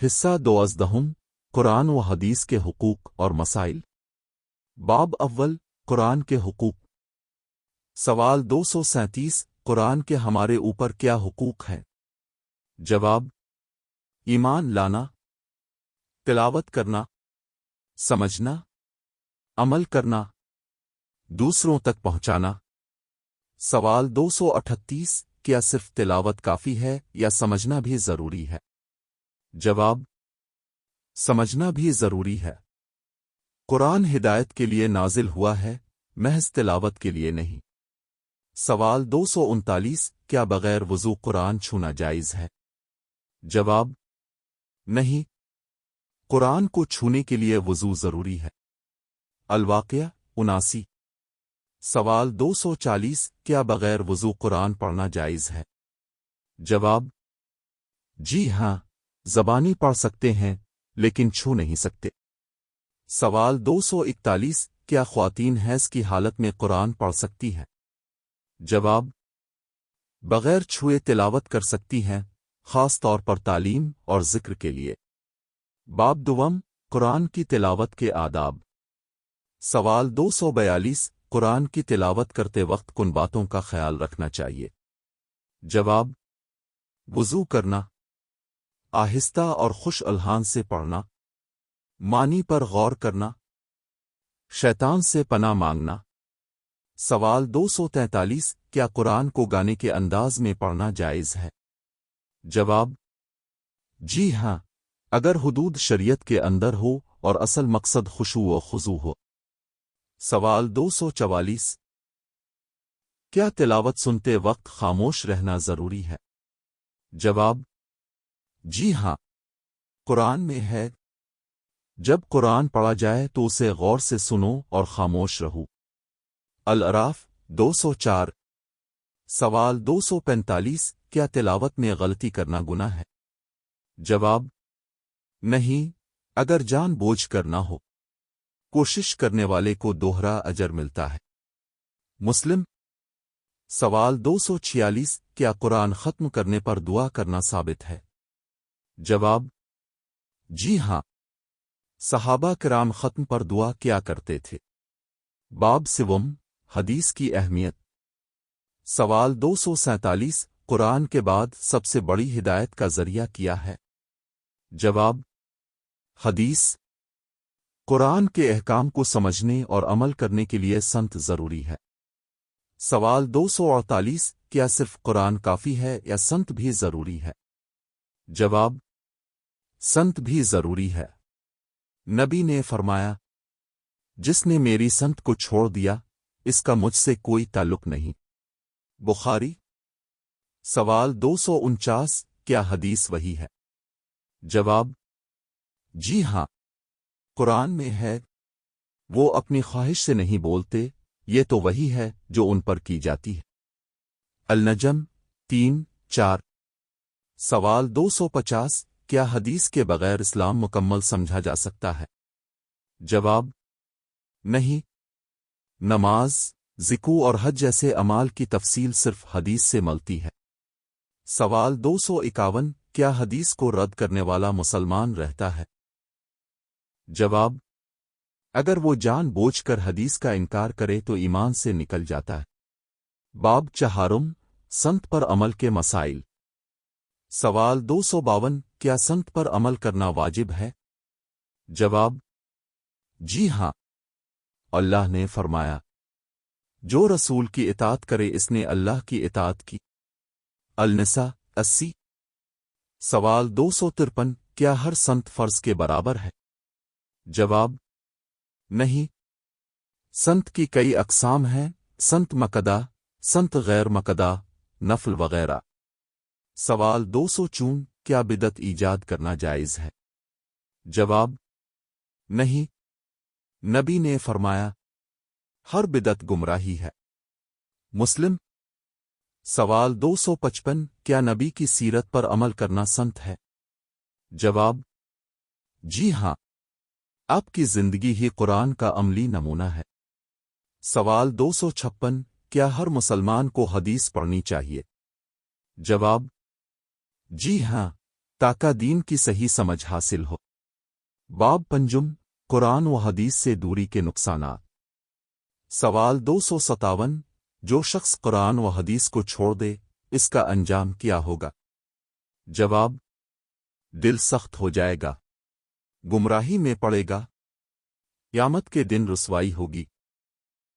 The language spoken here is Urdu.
حصہ 12 قرآن و حدیث کے حقوق اور مسائل۔ باب اول قرآن کے حقوق۔ سوال 237 قرآن کے ہمارے اوپر کیا حقوق ہیں؟ جواب: ایمان لانا، تلاوت کرنا، سمجھنا، عمل کرنا، دوسروں تک پہنچانا۔ سوال 238 کیا صرف تلاوت کافی ہے یا سمجھنا بھی ضروری ہے؟ جواب: سمجھنا بھی ضروری ہے۔ قرآن ہدایت کے لیے نازل ہوا ہے، محض تلاوت کے لیے نہیں۔ سوال 239 کیا بغیر وضو قرآن چھونا جائز ہے؟ جواب: نہیں، قرآن کو چھونے کے لیے وضو ضروری ہے۔ الواقعہ 79۔ سوال 240 کیا بغیر وضو قرآن پڑھنا جائز ہے؟ جواب: جی ہاں، زبانی پڑھ سکتے ہیں لیکن چھو نہیں سکتے۔ سوال 241 کیا خواتین حیض کی حالت میں قرآن پڑھ سکتی ہیں؟ جواب: بغیر چھوئے تلاوت کر سکتی ہیں، خاص طور پر تعلیم اور ذکر کے لیے۔ باب دوم قرآن کی تلاوت کے آداب۔ سوال 242 قرآن کی تلاوت کرتے وقت کن باتوں کا خیال رکھنا چاہیے؟ جواب: وضو کرنا، آہستہ اور خوش الحان سے پڑھنا، معنی پر غور کرنا، شیطان سے پناہ مانگنا۔ سوال 243 کیا قرآن کو گانے کے انداز میں پڑھنا جائز ہے؟ جواب: جی ہاں، اگر حدود شریعت کے اندر ہو اور اصل مقصد خشوع و خضوع ہو۔ سوال 244 کیا تلاوت سنتے وقت خاموش رہنا ضروری ہے؟ جواب: جی ہاں، قرآن میں ہے جب قرآن پڑھا جائے تو اسے غور سے سنو اور خاموش رہو۔ الاعراف 204۔ سوال 245 کیا تلاوت میں غلطی کرنا گناہ ہے؟ جواب: نہیں، اگر جان بوجھ کر نہ ہو۔ کوشش کرنے والے کو دوہرا اجر ملتا ہے۔ مسلم۔ سوال 246 کیا قرآن ختم کرنے پر دعا کرنا ثابت ہے؟ جواب: جی ہاں، صحابہ کرام ختم پر دعا کیا کرتے تھے۔ باب سوم حدیث کی اہمیت۔ سوال 247 قرآن کے بعد سب سے بڑی ہدایت کا ذریعہ کیا ہے؟ جواب: حدیث۔ قرآن کے احکام کو سمجھنے اور عمل کرنے کے لیے سنت ضروری ہے۔ سوال 248 کیا صرف قرآن کافی ہے یا سنت بھی ضروری ہے؟ جواب: سنت بھی ضروری ہے۔ نبی نے فرمایا: جس نے میری سنت کو چھوڑ دیا اس کا مجھ سے کوئی تعلق نہیں۔ بخاری۔ سوال 249 کیا حدیث وحی ہے؟ جواب: جی ہاں، قرآن میں ہے وہ اپنی خواہش سے نہیں بولتے، یہ تو وحی ہے جو ان پر کی جاتی ہے۔ النجم 3-4۔ سوال 250 کیا حدیث کے بغیر اسلام مکمل سمجھا جا سکتا ہے؟ جواب: نہیں، نماز، ذکر اور حج جیسے اعمال کی تفصیل صرف حدیث سے ملتی ہے۔ سوال 251 کیا حدیث کو رد کرنے والا مسلمان رہتا ہے؟ جواب: اگر وہ جان بوجھ کر حدیث کا انکار کرے تو ایمان سے نکل جاتا ہے۔ باب چہارم سنت پر عمل کے مسائل۔ سوال 252 کیا سنت پر عمل کرنا واجب ہے؟ جواب: جی ہاں، اللہ نے فرمایا: جو رسول کی اطاعت کرے اس نے اللہ کی اطاعت کی۔ النساء 80۔ سوال 253 کیا ہر سنت فرض کے برابر ہے؟ جواب: نہیں، سنت کی کئی اقسام ہیں، سنت مقدہ، سنت غیر مقدہ، نفل وغیرہ۔ سوال 254 کیا بدعت ایجاد کرنا جائز ہے؟ جواب: نہیں، نبی نے فرمایا: ہر بدعت گمراہی ہے۔ مسلم۔ سوال 255 کیا نبی کی سیرت پر عمل کرنا سنت ہے؟ جواب: جی ہاں، آپ کی زندگی ہی قرآن کا عملی نمونہ ہے۔ سوال 256 کیا ہر مسلمان کو حدیث پڑھنی چاہیے؟ جواب: جی ہاں، تاکہ دین کی صحیح سمجھ حاصل ہو۔ باب پنجم، قرآن و حدیث سے دوری کے نقصانات۔ سوال 257، جو شخص قرآن و حدیث کو چھوڑ دے اس کا انجام کیا ہوگا؟ جواب، دل سخت ہو جائے گا، گمراہی میں پڑے گا، قیامت کے دن رسوائی ہوگی۔